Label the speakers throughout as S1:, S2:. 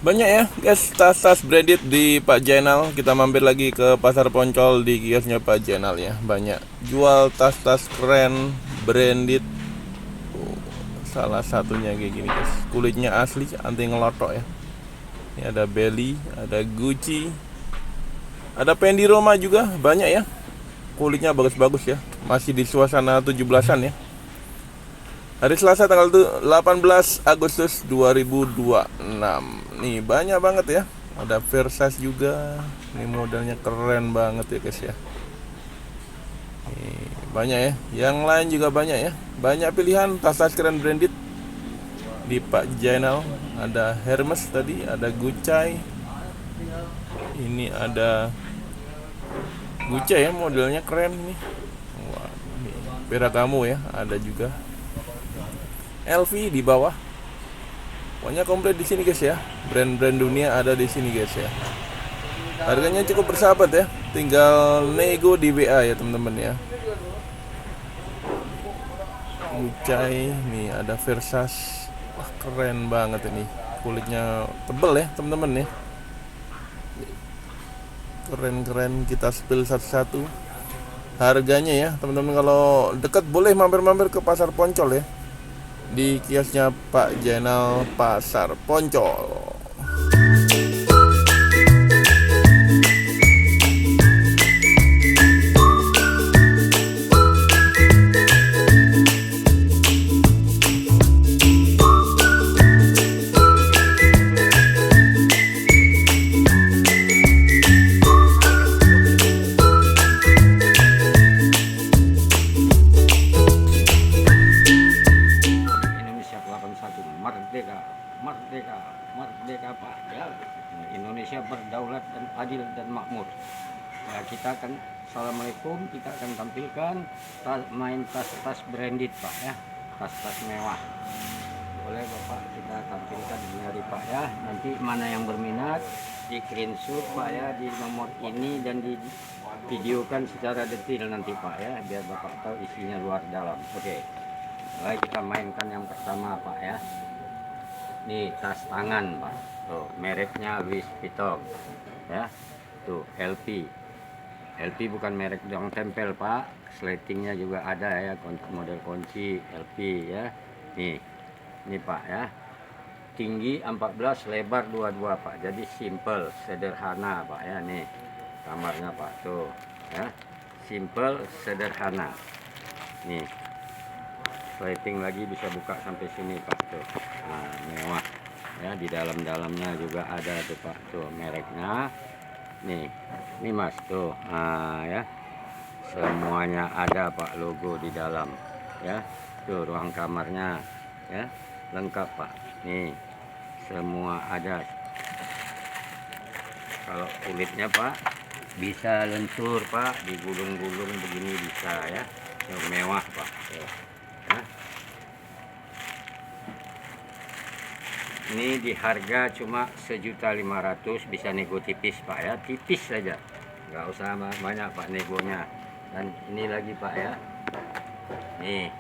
S1: Banyak ya guys, tas-tas branded di Pak Jainal. Kita mampir lagi ke Pasar Poncol di kiosnya Pak Jainal ya. Banyak jual tas-tas keren, branded. Salah satunya kayak gini guys. Kulitnya asli, anti ngelotok ya. Ini ada Belly, ada Gucci, ada Fendi Roma juga, banyak ya. Kulitnya bagus-bagus ya. Masih di suasana 17-an ya. Hari Selasa tanggal 18 Agustus 2026. Nih banyak banget ya. Ada Versace juga. Ini modelnya keren banget ya guys ya. Nih, banyak ya. Yang lain juga banyak ya. Banyak pilihan tas-tas keren branded di Pak Jainal. Ada Hermes tadi, ada Gucci. Ini ada Gucci ya, modelnya keren nih. Wah, ini Ferragamo ya, ada juga. LV di bawah. Pokoknya komplit di sini guys ya. Brand-brand dunia ada di sini guys ya. Harganya cukup bersahabat ya. Tinggal nego di WA ya teman-teman ya. Gucci, nih ada Versace. Wah, keren banget ini. Kulitnya tebel ya teman-teman ya. Keren-keren, kita spill satu-satu. Harganya ya teman-teman, kalau dekat boleh mampir-mampir ke Pasar Poncol ya. Di kiosnya Pak Jainal Pasar Poncol.
S2: Indonesia 81 merdeka, merdeka, merdeka Pak ya. Indonesia berdaulat dan adil dan makmur ya. Kita akan assalamualaikum, kita akan tampilkan main tas-tas branded Pak ya, tas-tas mewah. Boleh Bapak kita tampilkan di hari Pak ya. Nanti mana yang berminat di screenshot Pak ya, di nomor ini, dan di videokan secara detail nanti Pak ya, biar Bapak tahu isinya luar dalam. Oke. Mulai kita mainkan yang pertama Pak ya. Nih tas tangan Pak. Tuh mereknya Louis Vuitton ya. Tuh LP. LP bukan merek doang tempel Pak. Slatingnya juga ada ya, model kunci LP ya. Nih. Ini Pak ya. Tinggi 14, lebar 22 Pak. Jadi simple, sederhana Pak ya. Nih kamarnya Pak tuh ya. Simple, sederhana. Nih. Lighting lagi bisa buka sampai sini Pak tuh. Nah, mewah ya. Di dalam-dalamnya juga ada tuh Pak tuh mereknya. Nih Mas tuh. Nah ya, semuanya ada Pak, logo di dalam ya. Tuh ruang kamarnya ya, lengkap Pak. Nih semua ada. Kalau kulitnya Pak bisa lentur Pak, digulung-gulung begini bisa ya. Tuh, mewah Pak tuh. Ya. Ini di harga cuma 1.500.000, bisa nego tipis Pak ya, tipis saja, nggak usah banyak Pak negonya. Dan ini lagi Pak ya, nih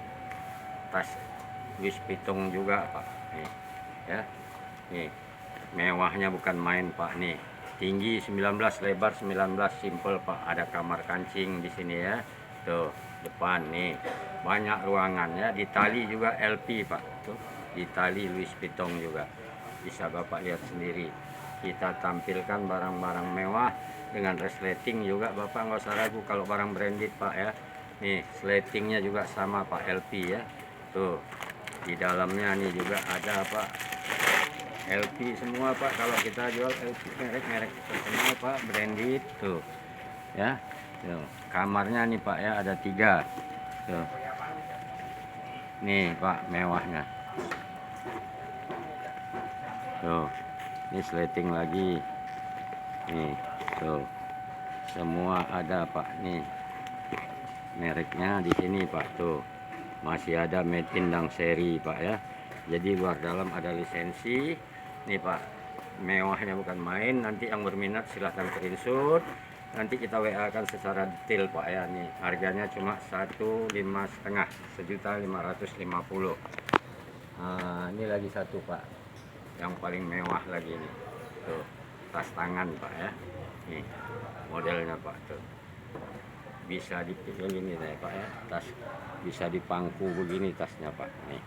S2: tas Louis Vuitton juga Pak nih ya. Nih mewahnya bukan main Pak. Nih tinggi 19, lebar 19, simple Pak. Ada kamar kancing di sini ya. Tuh depan nih banyak ruangan ya. Di tali juga LP Pak. Tuh di tali Louis Vuitton juga. Bisa Bapak lihat sendiri. Kita tampilkan barang-barang mewah dengan resleting juga Bapak, nggak usah ragu kalau barang branded Pak ya. Nih slatingnya juga sama Pak, LP ya. Tuh di dalamnya nih juga ada Pak, LP semua Pak. Kalau kita jual LP merek-merek semua Pak, branded tuh ya. Tuh kamarnya nih Pak ya, ada 3 tuh. Nih Pak mewahnya tuh. Ini slating lagi nih tuh, semua ada Pak. Nih mereknya di sini Pak tuh, masih ada made in dan seri Pak ya. Jadi luar dalam ada lisensi nih Pak. Mewahnya bukan main. Nanti yang berminat silahkan screenshot, nanti kita WA kan secara detail Pak ya. Nih harganya cuma 1.550.000. Nah ini lagi satu Pak, yang paling mewah lagi nih. Tuh, tas tangan Pak ya. Nih, modelnya Pak tuh. Bisa dipilih ini nih Pak ya. Tas bisa dipangku begini tasnya Pak. Nih.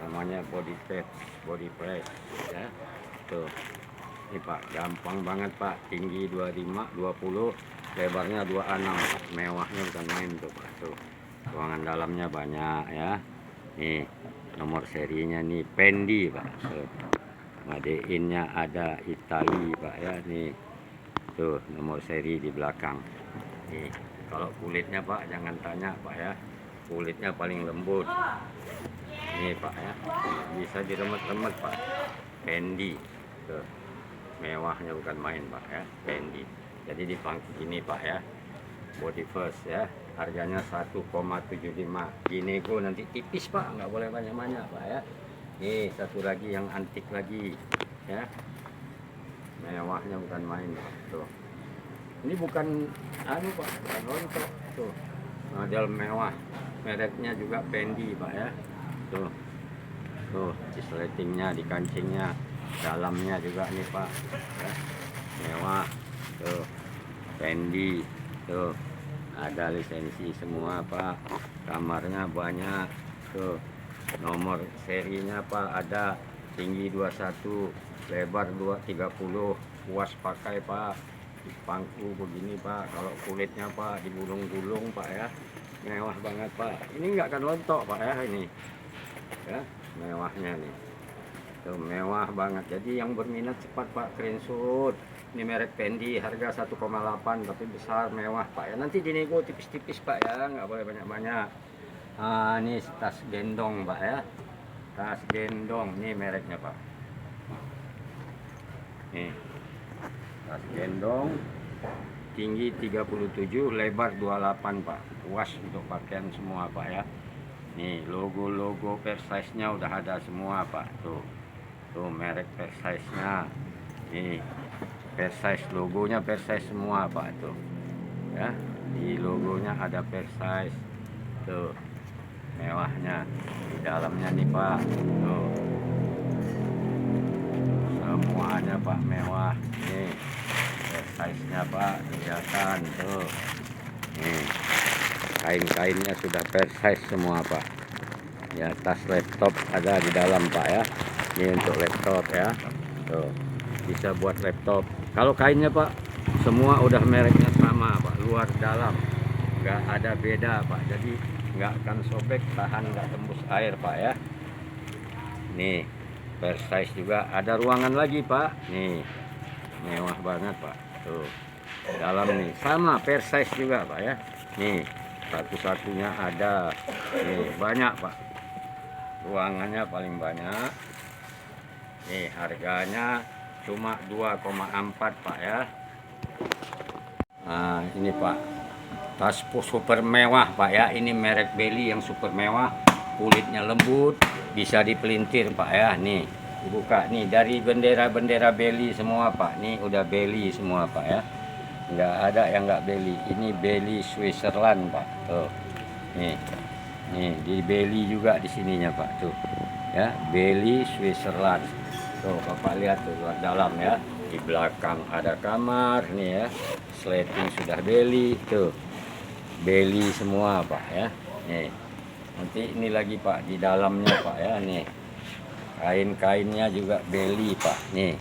S2: Namanya body press ya. Tuh. Ini Pak, gampang banget Pak. Tinggi 25, 20, lebarnya 26. Mewahnya bukan main tuh Pak tuh. Ruangan dalamnya banyak ya. Nih, nomor serinya nih Fendi Pak. Tuh. Made in-nya ada Itali Pak ya. Nih. Tuh, nomor seri di belakang. Nih, kalau kulitnya Pak jangan tanya Pak ya. Kulitnya paling lembut. Ini Pak ya. Bisa diremet-remet Pak. Fendi. Tuh. Mewahnya bukan main Pak ya. Fendi. Jadi di pangku gini Pak ya. Body first ya. Harganya 1,75. Ginego nanti tipis Pak, nggak boleh banyak-banyak Pak ya. Nih satu lagi yang antik lagi ya. Mewahnya bukan main Pak. Tuh. Ini bukan anu Pak, bukan rontok. Tuh. Model mewah. Mereknya juga Fendi Pak ya. Tuh. Tuh, resletingnya di kancingnya. Dalamnya juga nih Pak ya. Mewah. Tuh. Fendi. Tuh. Ada lisensi semua Pak. Kamarnya banyak. Tuh. Nomor serinya Pak ada. Tinggi 21, lebar 230. Puas pakai Pak. Di pangku begini Pak. Kalau kulitnya Pak digulung-gulung Pak ya. Mewah banget Pak. Ini nggak akan lontok Pak ya ini. Ya, mewahnya nih. Tuh, mewah banget. Jadi yang berminat cepat Pak screenshot. Ini merek Fendi, harga 1,8 tapi besar, mewah Pak ya. Nanti dinego tipis-tipis Pak ya, nggak boleh banyak-banyak. Ah, ini tas gendong Pak ya. Tas gendong, ini mereknya Pak. Nih. Tas gendong tinggi 37, lebar 28 Pak. Puas untuk pakaian semua Pak ya. Nih, logo-logo Versace-nya udah ada semua Pak. Tuh. Tuh merek Versace-nya. Nih. Versace, logonya Versace semua Pak tuh ya. Di logonya ada Versace tuh, mewahnya di dalamnya nih Pak. Tuh semuanya Pak mewah nih. Versace-nya Pak kelihatan tuh. Nih kain-kainnya sudah Versace semua Pak ya. Tas laptop ada di dalam Pak ya. Ini untuk laptop ya. Tuh bisa buat laptop. Kalau kainnya Pak semua udah mereknya sama Pak, luar dalam nggak ada beda Pak. Jadi nggak akan sobek, tahan, nggak tembus air Pak ya. Nih Versace juga ada ruangan lagi Pak. Nih mewah banget Pak. Tuh dalam nih sama Versace juga Pak ya. Nih satu-satunya ada. Nih banyak Pak, ruangannya paling banyak. Nih harganya cuma 2,4 Pak ya. Nah ini Pak, tas super mewah Pak ya. Ini merek Belly yang super mewah. Kulitnya lembut, bisa dipelintir Pak ya. Nih dibuka nih, dari bendera-bendera Belly semua Pak. Nih udah Belly semua Pak ya. Nggak ada yang nggak Belly. Ini Belly Switzerland Pak. Tuh nih, nih di Belly juga di sininya Pak. Tuh ya, Belly Switzerland. Tuh Bapak lihat tuh luar dalam ya. Di belakang ada kamar nih ya. Slating sudah Belly tuh. Belly semua Pak ya. Nih. Nanti ini lagi Pak di dalamnya Pak ya nih. Kain-kainnya juga Belly Pak. Nih.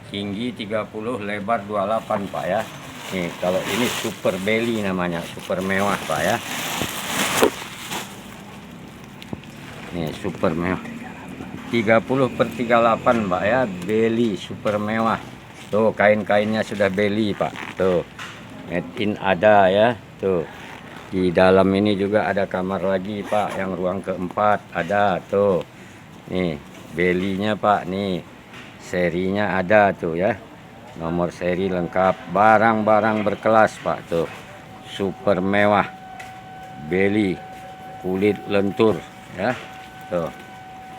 S2: Tinggi 30, lebar 28 Pak ya. Nih kalau ini super Belly namanya, super mewah Pak ya. Nih super mewah. 30/38 Pak ya, Belly super mewah. Tuh kain-kainnya sudah Belly Pak. Tuh made in ada ya. Tuh di dalam ini juga ada kamar lagi Pak, yang ruang keempat ada tuh. Nih Belly-nya Pak. Nih serinya ada tuh ya. Nomor seri lengkap, barang-barang berkelas Pak. Tuh super mewah Belly, kulit lentur ya. Tuh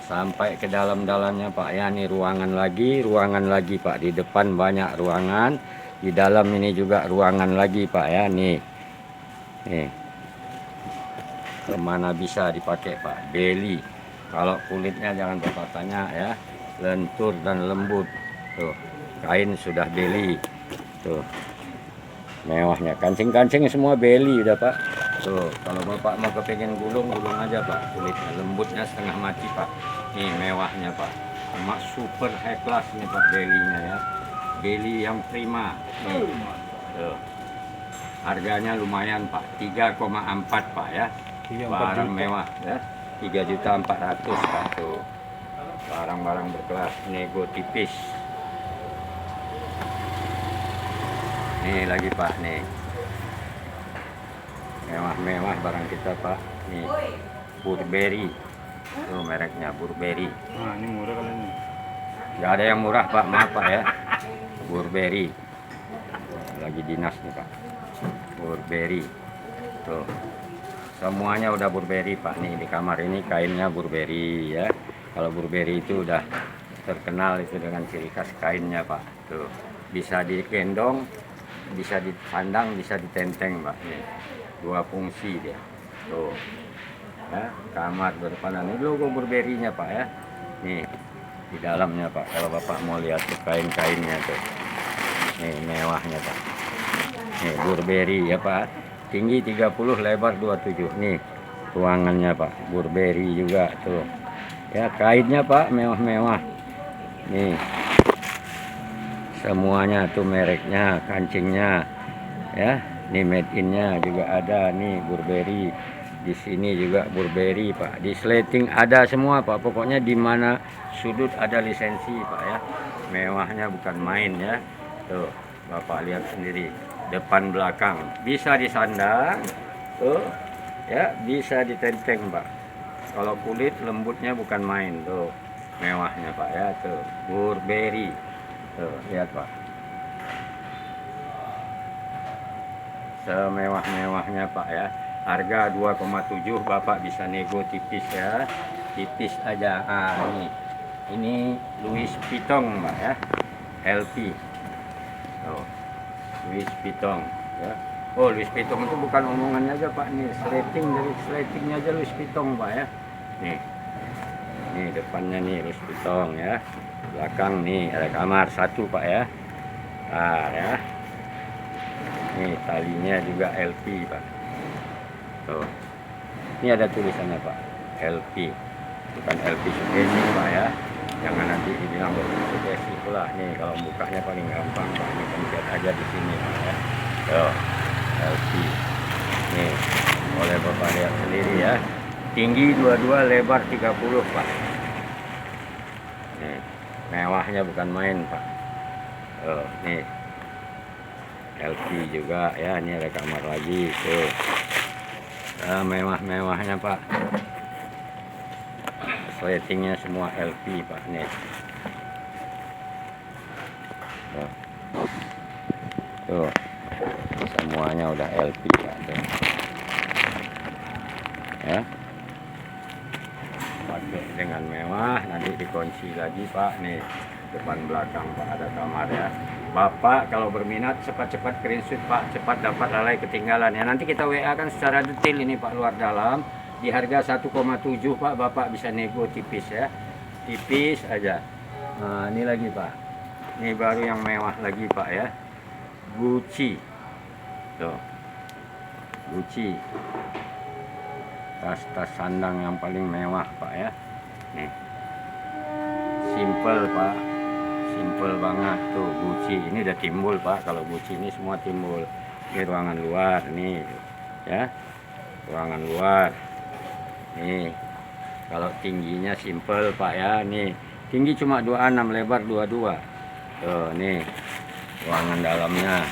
S2: sampai ke dalam-dalamnya Pak ya. Nih ruangan lagi Pak. Di depan banyak ruangan, di dalam ini juga ruangan lagi Pak ya. Nih kemana bisa dipakai Pak. Belly, kalau kulitnya jangan Bapak tanya ya. lentur dan lembut. Tuh, kain sudah beli. Tuh, mewahnya. Kancing-kancing semua beli udah Pak. Tuh, kalau Bapak mau kepengen gulung, gulung aja Pak. Kulitnya lembutnya setengah mati Pak. Nih mewahnya Pak. Emak super high class nih Pak belinya ya. Beli yang prima. Nih. Tuh. Harganya lumayan Pak. 3,4 Pak ya. Barang mewah ya. 3.400.000 Pak tuh. Barang-barang berkelas, nego tipis. Nih lagi Pak nih. Mewah-mewah barang kita Pak. Nih. Burberry. Tuh mereknya Burberry.
S3: Nah, ini murah kali ini.
S2: Gak ada yang murah Pak, maaf Pak ya. Burberry. Lagi dinas nih Pak. Burberry. Tuh. Semuanya udah Burberry Pak nih, di kamar ini kainnya Burberry ya. Kalau Burberry itu udah terkenal itu dengan ciri khas kainnya Pak. Tuh. Bisa digendong, bisa dipandang, bisa ditenteng Pak nih. 2 fungsi dia. Tuh. Ya, kamar berpandang. Ini logo Burberry-nya Pak ya. Nih di dalamnya Pak. Kalau Bapak mau lihat tuh kain-kainnya tuh. Nih mewahnya Pak. Nih Burberry ya Pak. Tinggi 30, lebar 27. Nih ruangannya Pak. Burberry juga tuh. Ya kainnya Pak mewah-mewah. Nih. Semuanya tuh mereknya, kancingnya. Ya, nih made in-nya juga ada nih Burberry. Di sini juga Burberry Pak. Di sleting ada semua Pak. Pokoknya di mana sudut ada lisensi Pak ya. Mewahnya bukan main ya. Tuh, Bapak lihat sendiri. Depan belakang bisa disandang. Tuh. Ya, bisa ditenteng Pak. Kalau kulit lembutnya bukan main tuh. Mewahnya Pak ya tuh. Burberry. Tuh, lihat Pak. Semewah-mewahnya Pak ya. Harga 2,7 Bapak bisa nego tipis ya. Tipis aja. Ah, ini Louis Vuitton Pak ya. LP. Oh, Louis Vuitton ya. Oh, Louis Vuitton itu bukan omongannya aja Pak nih. Slating dari slatingnya aja Louis Vuitton Pak ya. Nih. Nih depannya nih Louis Vuitton ya. Belakang nih ada kamar 1 Pak ya. Ah ya. Nih talinya juga LP Pak. Tuh. Ini ada tulisannya Pak. LP. Bukan LP Sugesti Pak ya. Jangan nanti dibilang Sugesti pula. Nih kalau bukanya paling gampang Pak. Ini pencet aja di sini Pak ya. Tuh. LP. Nih boleh Bapak lihat sendiri ya. Tinggi 22, lebar 30 Pak. Nih mewahnya bukan main Pak. Nih LP juga ya. Ini ada kamar lagi tuh. Mewah-mewahnya Pak. Ratingnya semua LP Pak nih. Tuh. Semuanya udah LP Pak tuh. Ya. Pakai dengan mewah, nanti dikunci lagi Pak nih. Depan belakang Pak ada kamar ya. Bapak kalau berminat cepat-cepat screenshot Pak, cepat dapat lalai ketinggalan ya. Nanti kita WA kan secara detail ini Pak luar dalam. Di harga 1,7 Pak, Bapak bisa nego tipis ya. Tipis aja. Nah, ini lagi Pak. Ini baru yang mewah lagi Pak ya. Gucci. Tuh. Gucci. Tas-tas sandang yang paling mewah Pak ya. Nih. Simple Pak. Simple banget tuh Gucci. Ini udah timbul Pak. Kalau Gucci ini semua timbul. Ini ruangan luar nih ya. Ruangan luar. Nih. Kalau tingginya simple Pak ya. Nih. Tinggi cuma 26, lebar 22. Tuh nih. Ruangan dalamnya.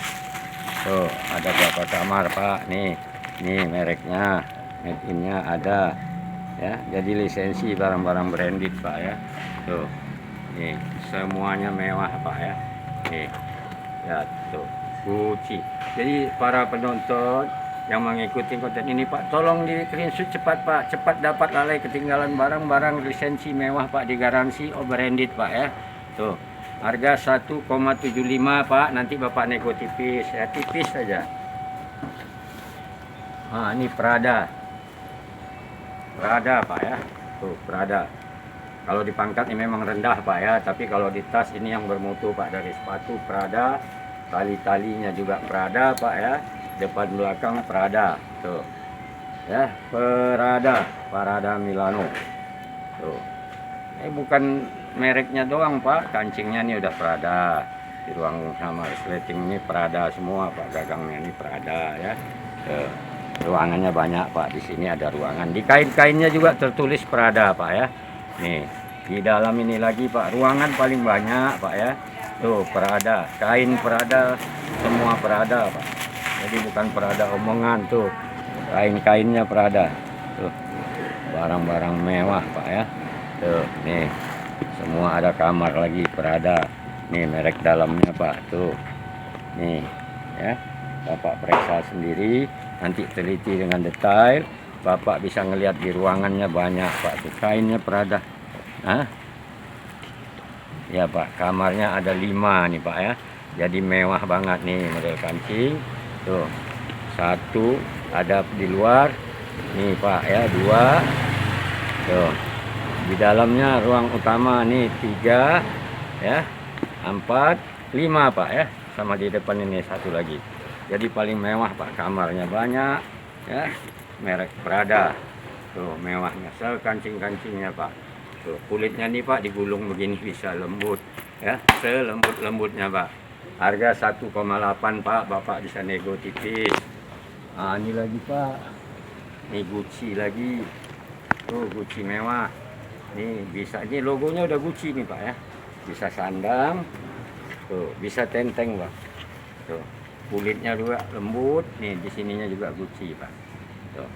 S2: Tuh, ada berapa kamar Pak? Nih. Nih mereknya. Made in-nya ada. Ya, jadi lisensi barang-barang branded Pak ya. Tuh. Nih, semuanya mewah Pak ya. Nih. Ya, tuh. Gucci. Jadi para penonton yang mengikuti konten ini Pak, tolong di screenshot cepat Pak. Cepat dapat lalai ketinggalan barang-barang lisensi mewah Pak, digaransi branded Pak ya. Tuh. Harga 1,75 Pak. Nanti Bapak nego tipis ya, tipis saja. Nah, ini Prada. Prada Pak ya. Tuh, Prada. Kalau di pangkat ini memang rendah Pak ya, tapi kalau di tas ini yang bermutu Pak, dari sepatu Prada, tali-talinya juga Prada Pak ya, depan belakang Prada tuh ya, Prada Milano tuh. Ini bukan mereknya doang Pak, kancingnya ini udah Prada, di ruang sama resleting ini Prada semua Pak, gagangnya ini Prada ya. Tuh. Ruangannya banyak Pak, di sini ada ruangan, di kain-kainnya juga tertulis Prada Pak ya. Nih, di dalam ini lagi Pak, ruangan paling banyak Pak ya. Tuh, Prada, kain Prada, semua Prada Pak. Jadi bukan Prada omongan tuh. Kain-kainnya Prada. Tuh. Barang-barang mewah Pak ya. Tuh, nih. Semua ada kamar lagi Prada. Nih merek dalamnya Pak, tuh. Nih, ya. Bapak periksa sendiri, nanti teliti dengan detail. Bapak bisa ngelihat di ruangannya banyak Pak, tuh kainnya Prada. Hah? Ya Pak, kamarnya ada 5 nih Pak ya. Jadi mewah banget nih model kancing. Tuh, 1 ada di luar. Nih Pak ya, 2. Tuh, di dalamnya ruang utama nih 3 ya, 4, 5 Pak ya. Sama di depan ini 1 lagi. Jadi paling mewah Pak, kamarnya banyak ya, merek Prada. Tuh mewahnya, sekancing-kancingnya Pak. Tuh kulitnya nih Pak digulung begini bisa lembut ya, selembut-lembutnya Pak. Harga 1,8 Pak, Bapak bisa nego tipis. Ah ini lagi Pak, ini Gucci lagi. Tuh Gucci mewah. Nih bisa, ini logonya udah Gucci nih Pak ya. Bisa sandang. Tuh, bisa tenteng Pak. Tuh. Kulitnya juga lembut, nih di sininya juga Gucci Pak. Tuh.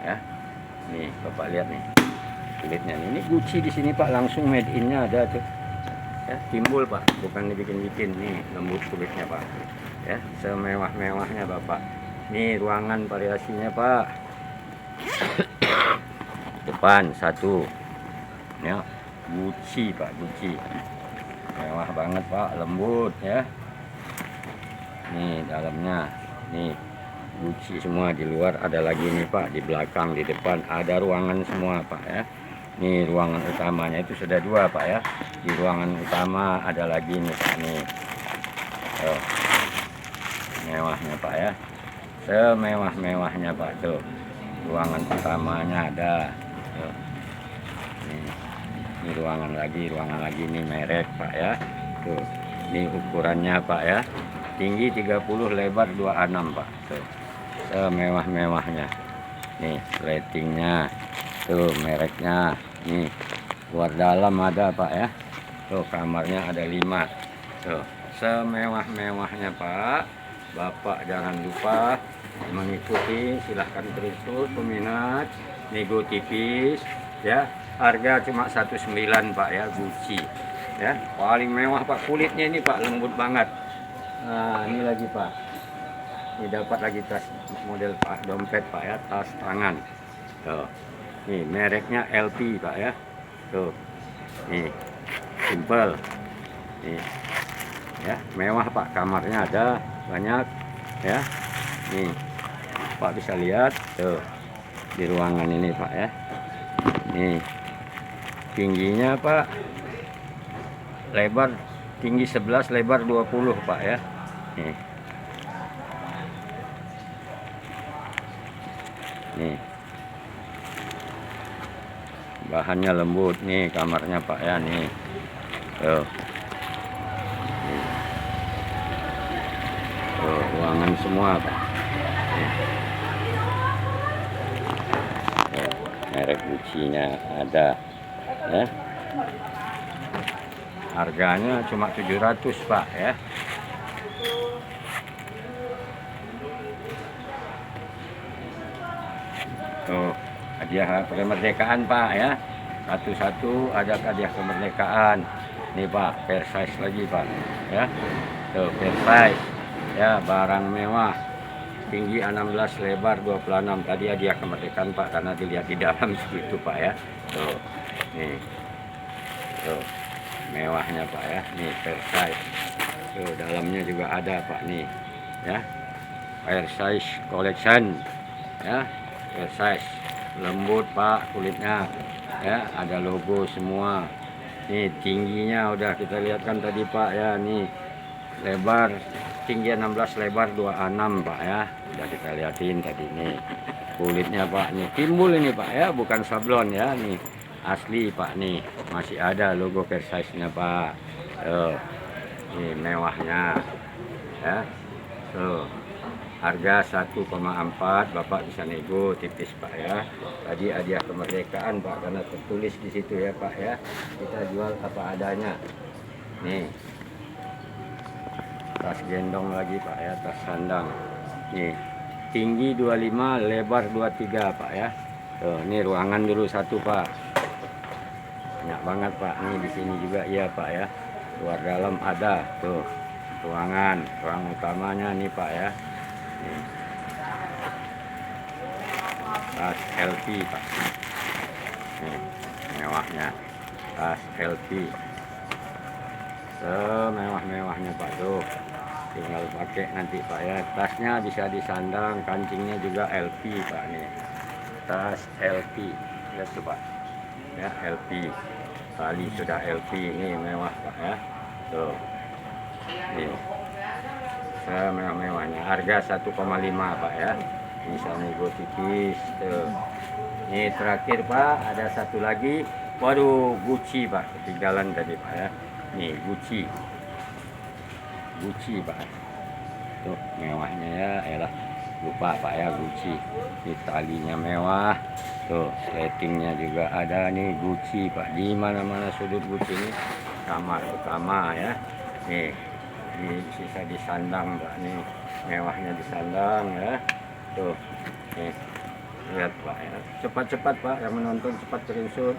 S2: Ya. Nih, Bapak lihat nih. Kulitnya nih. Ini Gucci di sini Pak, langsung made in-nya ada tuh. Ya, timbul Pak, bukan dibikin-bikin nih, lembut kulitnya Pak. Ya, semewah-mewahnya Bapak. Nih ruangan variasinya Pak. Depan 1. Ya, Gucci Pak, Gucci. Mewah banget Pak, lembut ya. Nih dalamnya, nih Gucci semua, di luar ada lagi nih Pak, di belakang, di depan ada ruangan semua Pak ya. Nih ruangan utamanya itu sudah 2 Pak ya. Di ruangan utama ada lagi nih Pak nih. Tuh. Mewahnya Pak ya. Semewah-mewahnya Pak tuh. Ruangan utamanya ada. Tuh. Ini ruangan lagi nih merek Pak ya. Tuh. Ini ukurannya Pak ya. Tinggi 30, lebar 26 Pak. Tuh. Semewah-mewahnya. Nih ratingnya. Tuh mereknya. Nih luar dalam ada Pak ya. Tuh kamarnya ada 5. Tuh semewah-mewahnya Pak. Bapak jangan lupa mengikuti, silahkan terus peminat, nego tipis ya. Harga cuma 19 Pak ya, Gucci ya. Paling mewah Pak, kulitnya ini Pak lembut banget. Nah ini lagi Pak, ini dapat lagi tas model Pak, dompet Pak ya, tas tangan. Tuh, nih mereknya LP Pak ya. Tuh, nih simple, nih ya, mewah Pak, kamarnya ada banyak ya. Nih Pak bisa lihat tuh di ruangan ini Pak ya. Nih tingginya Pak, lebar tinggi 11, lebar 20 Pak ya. Nih bahannya lembut nih, kamarnya Pak ya nih. Tuh. Tuh, ruangan semua Pak. Tuh, merek Gucci-nya ada ya. Harganya cuma 700 Pak ya. Tuh, hadiah kemerdekaan Pak ya. Satu-satu ada hadiah kemerdekaan. Nih Pak, Versace lagi Pak ya. Tuh, Versace ya, barang mewah. Tinggi 16, lebar 26. Tadi hadiah kemerdekaan Pak, karena dilihat di dalam segitu Pak ya. Tuh. Nih. Tuh. Mewahnya Pak ya. Nih Versace. Tuh, dalamnya juga ada Pak nih ya. Versace Collection ya. Versace lembut Pak kulitnya ya, ada logo semua. Nih tingginya udah kita lihat kan tadi Pak ya, nih lebar tinggi 16, lebar 26 Pak ya, udah kita liatin tadi nih. Kulitnya Pak nih timbul ini Pak ya, bukan sablon ya, nih asli Pak nih, masih ada logo Versace-nya Pak. Ini mewahnya ya. Harga 1,4, Bapak bisa nego tipis Pak ya. Tadi hadiah kemerdekaan Pak, karena tertulis di situ ya Pak ya. Kita jual apa adanya. Nih. Tas gendong lagi Pak ya, tas sandang. Nih. Tinggi 25, lebar 23 Pak ya. Tuh, ini ruangan dulu satu Pak. Banyak banget Pak. Nih di sini juga iya Pak ya. Luar dalam ada. Tuh. Ruang utamanya nih Pak ya. Nih. Tas LP Pak. Nih, mewahnya tas LP. Semewah-mewahnya Pak tuh. Tinggal pakai nanti Pak ya. Tasnya bisa disandang, kancingnya juga LP Pak nih. Tas LP. Lihat tuh Pak. Ya, LP. Tali sudah LP, ini mewah Pak ya. Tuh. Nih. Semewah-mewahnya. Harga 1,5 Pak ya. Bisa nego tipis tuh. Ini terakhir Pak, ada satu lagi. Waduh, Gucci Pak, ketinggalan tadi Pak ya. Nih Gucci Pak. Tuh mewahnya ya, elah lupa Pak ya, Gucci. Ini talinya mewah. Tuh sletingnya juga ada nih, Gucci Pak. Di mana-mana sudut Gucci ini. Kamar utama ya. Nih, ini bisa disandang Pak nih. Mewahnya disandang ya. Tuh, nih, lihat Pak ya. Cepat-cepat Pak, yang menonton cepat screenshot,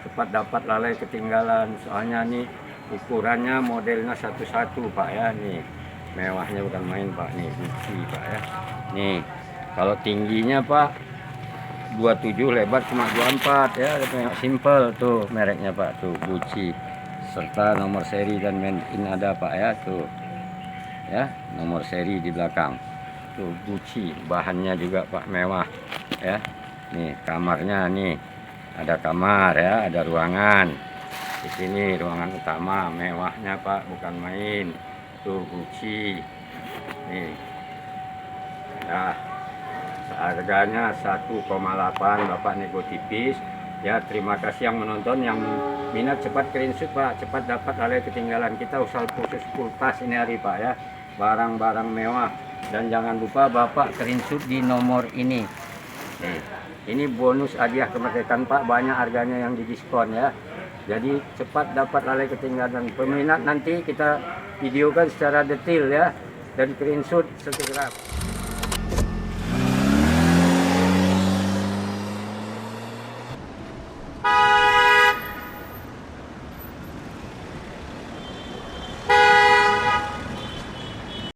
S2: cepat dapat lalai ketinggalan. Soalnya nih ukurannya modelnya satu-satu Pak ya. Nih, mewahnya bukan main Pak nih, Gucci Pak ya. Nih, kalau tingginya Pak 27, lebar cuma 24 ya, simple tuh mereknya Pak tuh, Gucci. Serta nomor seri dan made in ada Pak ya tuh. Ya, nomor seri di belakang. Tuh Gucci, bahannya juga Pak mewah ya. Nih kamarnya nih, ada kamar ya, ada ruangan di sini, ruangan utama mewahnya Pak, bukan main. Tuh Gucci nih. Nah, harganya 1,8 Bapak nego tipis ya. Terima kasih yang menonton, yang minat cepat screenshot Pak, cepat dapat lalai ketinggalan. Kita usaha khusus full tas ini hari Pak ya, barang-barang mewah. Dan jangan lupa Bapak screenshot di nomor ini. Nih, ini bonus hadiah kemerdekaan Pak, banyak harganya yang didiskon ya. Jadi cepat dapat lalai ketinggalan. Peminat nanti kita videokan secara detail ya, dan screenshot segera.